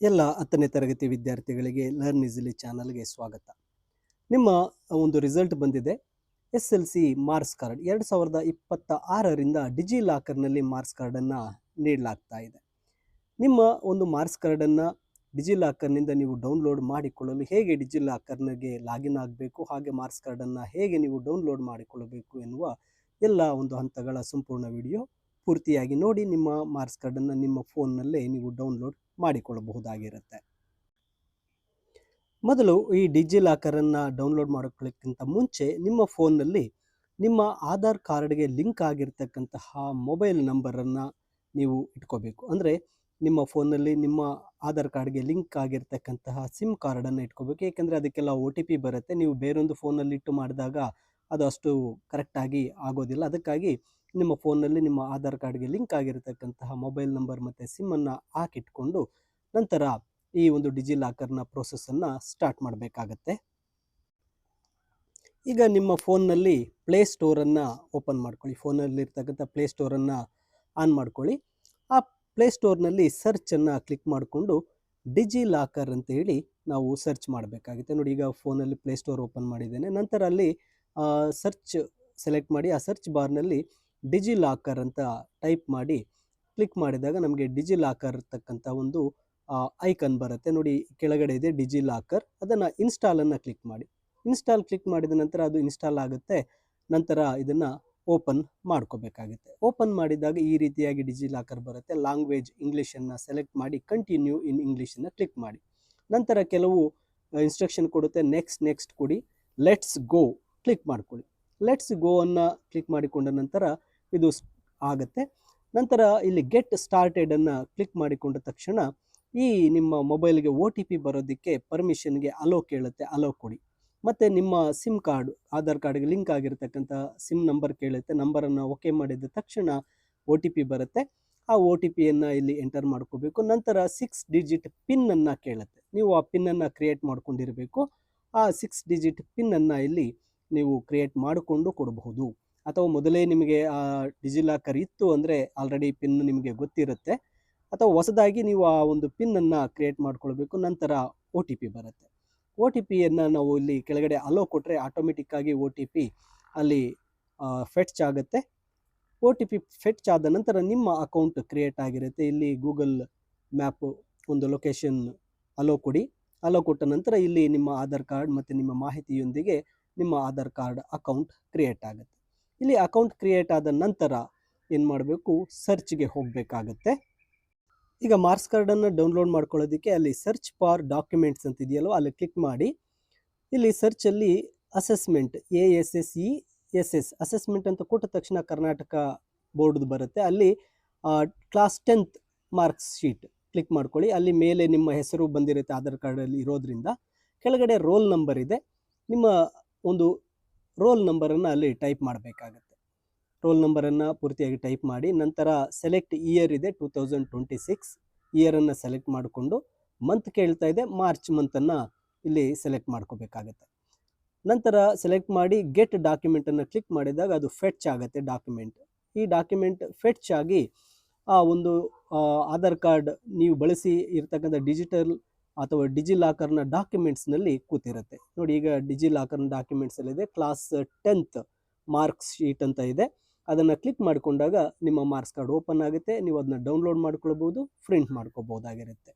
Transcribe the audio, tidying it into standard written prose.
ಎಲ್ಲ 10ನೇ ತರಗತಿ ವಿದ್ಯಾರ್ಥಿಗಳಿಗೆ ಲರ್ನ್ ಈಸಿಲಿ ಚಾನಲ್ಗೆ ಸ್ವಾಗತ. ನಿಮ್ಮ ಒಂದು ರಿಸಲ್ಟ್ ಬಂದಿದೆ. SLC ಮಾರ್ಕ್ಸ್ ಕಾರ್ಡ್ 2026ರಿಂದ ಡಿಜಿ ಲಾಕರ್ನಲ್ಲಿ ಮಾರ್ಕ್ಸ್ ಕಾರ್ಡನ್ನು ನೀಡಲಾಗ್ತಾ ಇದೆ. ನಿಮ್ಮ ಒಂದು ಮಾರ್ಕ್ಸ್ ಕಾರ್ಡನ್ನು ಡಿಜಿ ಲಾಕರ್ನಿಂದ ನೀವು ಡೌನ್ಲೋಡ್ ಮಾಡಿಕೊಳ್ಳಲು ಹೇಗೆ ಡಿಜಿ ಲಾಕರ್ನಿಗೆ ಲಾಗಿನ್ ಆಗಬೇಕು, ಹಾಗೆ ಮಾರ್ಕ್ಸ್ ಕಾರ್ಡನ್ನು ಹೇಗೆ ನೀವು ಡೌನ್ಲೋಡ್ ಮಾಡಿಕೊಳ್ಳಬೇಕು ಎನ್ನುವ ಎಲ್ಲ ಒಂದು ಹಂತಗಳ ಸಂಪೂರ್ಣ ವಿಡಿಯೋ ಪೂರ್ತಿಯಾಗಿ ನೋಡಿ. ನಿಮ್ಮ ಮಾರ್ಕ್ಸ್ ಕಾರ್ಡನ್ನು ನಿಮ್ಮ ಫೋನ್ನಲ್ಲೇ ನೀವು ಡೌನ್ಲೋಡ್ ಮಾಡಿಕೊಳ್ಳಬಹುದಾಗಿರುತ್ತೆ. ಮೊದಲು ಈ ಡಿಜಿ ಲಾಕರನ್ನು ಡೌನ್ಲೋಡ್ ಮಾಡಿಕೊಳ್ಳೋಕ್ಕಿಂತ ಮುಂಚೆ ನಿಮ್ಮ ಫೋನ್ನಲ್ಲಿ ನಿಮ್ಮ ಆಧಾರ್ ಕಾರ್ಡ್ಗೆ ಲಿಂಕ್ ಆಗಿರ್ತಕ್ಕಂತಹ ಮೊಬೈಲ್ ನಂಬರನ್ನು ನೀವು ಇಟ್ಕೋಬೇಕು. ಅಂದರೆ ನಿಮ್ಮ ಫೋನ್ನಲ್ಲಿ ನಿಮ್ಮ ಆಧಾರ್ ಕಾರ್ಡ್ಗೆ ಲಿಂಕ್ ಆಗಿರ್ತಕ್ಕಂತಹ ಸಿಮ್ ಕಾರ್ಡನ್ನು ಇಟ್ಕೋಬೇಕು. ಏಕೆಂದರೆ ಅದಕ್ಕೆಲ್ಲ OTP ಬರುತ್ತೆ. ನೀವು ಬೇರೊಂದು ಫೋನಲ್ಲಿ ಇಟ್ಟು ಮಾಡಿದಾಗ ಅದು ಅಷ್ಟು ಕರೆಕ್ಟಾಗಿ ಆಗೋದಿಲ್ಲ. ಅದಕ್ಕಾಗಿ ನಿಮ್ಮ ಫೋನ್ನಲ್ಲಿ ನಿಮ್ಮ ಆಧಾರ್ ಕಾರ್ಡ್ಗೆ ಲಿಂಕ್ ಆಗಿರತಕ್ಕಂತಹ ಮೊಬೈಲ್ ನಂಬರ್ ಮತ್ತು ಸಿಮ್ಮನ್ನು ಹಾಕಿಟ್ಕೊಂಡು ನಂತರ ಈ ಒಂದು ಡಿಜಿ ಲಾಕರ್ನ ಪ್ರೋಸೆಸ್ಸನ್ನು ಸ್ಟಾರ್ಟ್ ಮಾಡಬೇಕಾಗತ್ತೆ. ಈಗ ನಿಮ್ಮ ಫೋನ್ನಲ್ಲಿ ಪ್ಲೇಸ್ಟೋರನ್ನು ಓಪನ್ ಮಾಡ್ಕೊಳ್ಳಿ. ಫೋನಲ್ಲಿರ್ತಕ್ಕಂಥ ಪ್ಲೇಸ್ಟೋರನ್ನು ಆನ್ ಮಾಡ್ಕೊಳ್ಳಿ. ಆ ಪ್ಲೇಸ್ಟೋರ್ನಲ್ಲಿ ಸರ್ಚನ್ನು ಕ್ಲಿಕ್ ಮಾಡಿಕೊಂಡು ಡಿಜಿ ಲಾಕರ್ ಅಂತೇಳಿ ನಾವು ಸರ್ಚ್ ಮಾಡಬೇಕಾಗುತ್ತೆ. ನೋಡಿ, ಈಗ ಫೋನಲ್ಲಿ ಪ್ಲೇಸ್ಟೋರ್ ಓಪನ್ ಮಾಡಿದ್ದೇನೆ. ನಂತರ ಅಲ್ಲಿ ಸರ್ಚ್ ಸೆಲೆಕ್ಟ್ ಮಾಡಿ ಆ ಸರ್ಚ್ ಬಾರ್ನಲ್ಲಿ ಡಿಜಿ ಲಾಕರ್ ಅಂತ ಟೈಪ್ ಮಾಡಿ ಕ್ಲಿಕ್ ಮಾಡಿದಾಗ ನಮಗೆ ಡಿಜಿ ಲಾಕರ್ ಇರ್ತಕ್ಕಂಥ ಒಂದು ಐಕನ್ ಬರುತ್ತೆ. ನೋಡಿ, ಕೆಳಗಡೆ ಇದೆ ಡಿಜಿ ಲಾಕರ್. ಅದನ್ನು ಇನ್ಸ್ಟಾಲನ್ನು ಕ್ಲಿಕ್ ಮಾಡಿ. ಇನ್ಸ್ಟಾಲ್ ಕ್ಲಿಕ್ ಮಾಡಿದ ನಂತರ ಅದು ಇನ್ಸ್ಟಾಲ್ ಆಗುತ್ತೆ. ನಂತರ ಇದನ್ನು ಓಪನ್ ಮಾಡ್ಕೋಬೇಕಾಗುತ್ತೆ. ಓಪನ್ ಮಾಡಿದಾಗ ಈ ರೀತಿಯಾಗಿ ಡಿಜಿ ಲಾಕರ್ ಬರುತ್ತೆ. ಲ್ಯಾಂಗ್ವೇಜ್ ಇಂಗ್ಲೀಷನ್ನು ಸೆಲೆಕ್ಟ್ ಮಾಡಿ ಕಂಟಿನ್ಯೂ ಇನ್ ಇಂಗ್ಲೀಷನ್ನು ಕ್ಲಿಕ್ ಮಾಡಿ. ನಂತರ ಕೆಲವು ಇನ್ಸ್ಟ್ರಕ್ಷನ್ ಕೊಡುತ್ತೆ. ನೆಕ್ಸ್ಟ್ ಕೊಡಿ. ಲೆಟ್ಸ್ ಗೋ ಕ್ಲಿಕ್ ಮಾಡ್ಕೊಳ್ಳಿ. ಲೆಟ್ಸ್ ಗೋ ಅನ್ನು ಕ್ಲಿಕ್ ಮಾಡಿಕೊಂಡ ನಂತರ ಇದು ಆಗುತ್ತೆ. ನಂತರ ಇಲ್ಲಿ ಗೆಟ್ ಸ್ಟಾರ್ಟೆಡನ್ನು ಕ್ಲಿಕ್ ಮಾಡಿಕೊಂಡ ತಕ್ಷಣ ಈ ನಿಮ್ಮ ಮೊಬೈಲ್ಗೆ OTP ಬರೋದಕ್ಕೆ ಪರ್ಮಿಷನ್ಗೆ ಅಲೋ ಕೇಳುತ್ತೆ. ಅಲೋ ಕೊಡಿ. ಮತ್ತು ನಿಮ್ಮ ಸಿಮ್ ಕಾರ್ಡ್ ಆಧಾರ್ ಕಾರ್ಡ್ಗೆ ಲಿಂಕ್ ಆಗಿರ್ತಕ್ಕಂಥ ಸಿಮ್ ನಂಬರ್ ಕೇಳುತ್ತೆ. ನಂಬರನ್ನು ಓಕೆ ಮಾಡಿದ ತಕ್ಷಣ OTP ಬರುತ್ತೆ. ಆ OTPಯನ್ನು ಇಲ್ಲಿ ಎಂಟರ್ ಮಾಡ್ಕೋಬೇಕು. ನಂತರ 6 ಡಿಜಿಟ್ ಪಿನ್ನನ್ನು ಕೇಳುತ್ತೆ. ನೀವು ಆ ಪಿನ್ನನ್ನು ಕ್ರಿಯೇಟ್ ಮಾಡ್ಕೊಂಡಿರಬೇಕು. ಆ 6 ಡಿಜಿಟ್ ಪಿನ್ನನ್ನು ಇಲ್ಲಿ ನೀವು ಕ್ರಿಯೇಟ್ ಮಾಡಿಕೊಂಡು ಕೊಡಬಹುದು. ಅಥವಾ ಮೊದಲೇ ನಿಮಗೆ ಆ ಡಿಜಿ ಲಾಕರ್ ಇತ್ತು ಅಂದರೆ ಆಲ್ರೆಡಿ ಪಿನ್ ನಿಮಗೆ ಗೊತ್ತಿರುತ್ತೆ. ಅಥವಾ ಹೊಸದಾಗಿ ನೀವು ಆ ಒಂದು ಪಿನ್ನನ್ನು ಕ್ರಿಯೇಟ್ ಮಾಡ್ಕೊಳ್ಬೇಕು. ನಂತರ OTP ಬರುತ್ತೆ. OTPಯನ್ನು ನಾವು ಇಲ್ಲಿ ಕೆಳಗಡೆ ಅಲೋ ಕೊಟ್ಟರೆ ಆಟೋಮೆಟಿಕ್ಕಾಗಿ OTP ಅಲ್ಲಿ ಫೆಟ್ಚ್ ಆಗುತ್ತೆ. OTP ಫೆಟ್ಚ್ ಆದ ನಂತರ ನಿಮ್ಮ ಅಕೌಂಟ್ ಕ್ರಿಯೇಟ್ ಆಗಿರುತ್ತೆ. ಇಲ್ಲಿ ಗೂಗಲ್ ಮ್ಯಾಪ್ ಒಂದು ಲೊಕೇಶನ್ ಅಲೋ ಕೊಡಿ. ಅಲೋ ಕೊಟ್ಟ ನಂತರ ಇಲ್ಲಿ ನಿಮ್ಮ ಆಧಾರ್ ಕಾರ್ಡ್ ಮತ್ತು ನಿಮ್ಮ ಮಾಹಿತಿಯೊಂದಿಗೆ ನಿಮ್ಮ ಆಧಾರ್ ಕಾರ್ಡ್ ಅಕೌಂಟ್ ಕ್ರಿಯೇಟ್ ಆಗುತ್ತೆ. ಇಲ್ಲಿ ಅಕೌಂಟ್ ಕ್ರಿಯೇಟ್ ಆದ ನಂತರ ಏನು ಮಾಡಬೇಕು, ಸರ್ಚ್ಗೆ ಹೋಗಬೇಕಾಗತ್ತೆ. ಈಗ ಮಾರ್ಕ್ಸ್ ಕಾರ್ಡನ್ನು ಡೌನ್ಲೋಡ್ ಮಾಡ್ಕೊಳ್ಳೋದಕ್ಕೆ ಅಲ್ಲಿ ಸರ್ಚ್ ಫಾರ್ ಡಾಕ್ಯುಮೆಂಟ್ಸ್ ಅಂತ ಇದೆಯಲ್ವ, ಅಲ್ಲಿ ಕ್ಲಿಕ್ ಮಾಡಿ. ಇಲ್ಲಿ ಸರ್ಚಲ್ಲಿ ಅಸೆಸ್ಮೆಂಟ್ ASSESS ಅಸೆಸ್ಮೆಂಟ್ ಅಂತ ಕೊಟ್ಟ ತಕ್ಷಣ ಕರ್ನಾಟಕ ಬೋರ್ಡ್ದು ಬರುತ್ತೆ. ಅಲ್ಲಿ class 10th marks sheet click ಮಾಡ್ಕೊಳ್ಳಿ. ಅಲ್ಲಿ ಮೇಲೆ ನಿಮ್ಮ ಹೆಸರು ಬಂದಿರುತ್ತೆ ಆಧಾರ್ ಕಾರ್ಡಲ್ಲಿ ಇರೋದ್ರಿಂದ. ಕೆಳಗಡೆ ರೋಲ್ ನಂಬರ್ ಇದೆ. ನಿಮ್ಮ ಒಂದು ರೋಲ್ ನಂಬರನ್ನು ಅಲ್ಲಿ ಟೈಪ್ ಮಾಡಬೇಕಾಗತ್ತೆ. ರೋಲ್ ನಂಬರನ್ನು ಪೂರ್ತಿಯಾಗಿ ಟೈಪ್ ಮಾಡಿ ನಂತರ ಸೆಲೆಕ್ಟ್ ಇಯರ್ ಇದೆ 2026 ಇಯರನ್ನು ಸೆಲೆಕ್ಟ್ ಮಾಡಿಕೊಂಡು ಮಂತ್ ಕೇಳ್ತಾ ಇದೆ, ಮಾರ್ಚ್ ಮಂತನ್ನು ಇಲ್ಲಿ ಸೆಲೆಕ್ಟ್ ಮಾಡ್ಕೋಬೇಕಾಗತ್ತೆ. ನಂತರ ಸೆಲೆಕ್ಟ್ ಮಾಡಿ ಗೆಟ್ ಡಾಕ್ಯುಮೆಂಟನ್ನು ಕ್ಲಿಕ್ ಮಾಡಿದಾಗ ಅದು ಫೆಟ್ಚ್ ಆಗುತ್ತೆ ಡಾಕ್ಯುಮೆಂಟ್. ಈ ಡಾಕ್ಯುಮೆಂಟ್ ಫೆಟ್ಚ್ ಆಗಿ ಆ ಒಂದು ಆಧಾರ್ ಕಾರ್ಡ್ ನೀವು ಬಳಸಿ ಇರ್ತಕ್ಕಂಥ ಡಿಜಿಟಲ್ ಅಥವಾ ಡಿಜಿ ಲಾಕರ್ನ ಡಾಕ್ಯುಮೆಂಟ್ಸ್ನಲ್ಲಿ ಕೂತಿರುತ್ತೆ. ನೋಡಿ, ಈಗ ಡಿಜಿ ಲಾಕರ್ನ ಡಾಕ್ಯುಮೆಂಟ್ಸಲ್ಲಿದೆ ಕ್ಲಾಸ್ 10th ಮಾರ್ಕ್ಸ್ ಶೀಟ್ ಅಂತ ಇದೆ. ಅದನ್ನು ಕ್ಲಿಕ್ ಮಾಡಿಕೊಂಡಾಗ ನಿಮ್ಮ ಮಾರ್ಕ್ಸ್ ಕಾರ್ಡ್ ಓಪನ್ ಆಗುತ್ತೆ. ನೀವು ಅದನ್ನ ಡೌನ್ಲೋಡ್ ಮಾಡ್ಕೊಳ್ಬೋದು, ಪ್ರಿಂಟ್ ಮಾಡ್ಕೋಬೋದಾಗಿರುತ್ತೆ.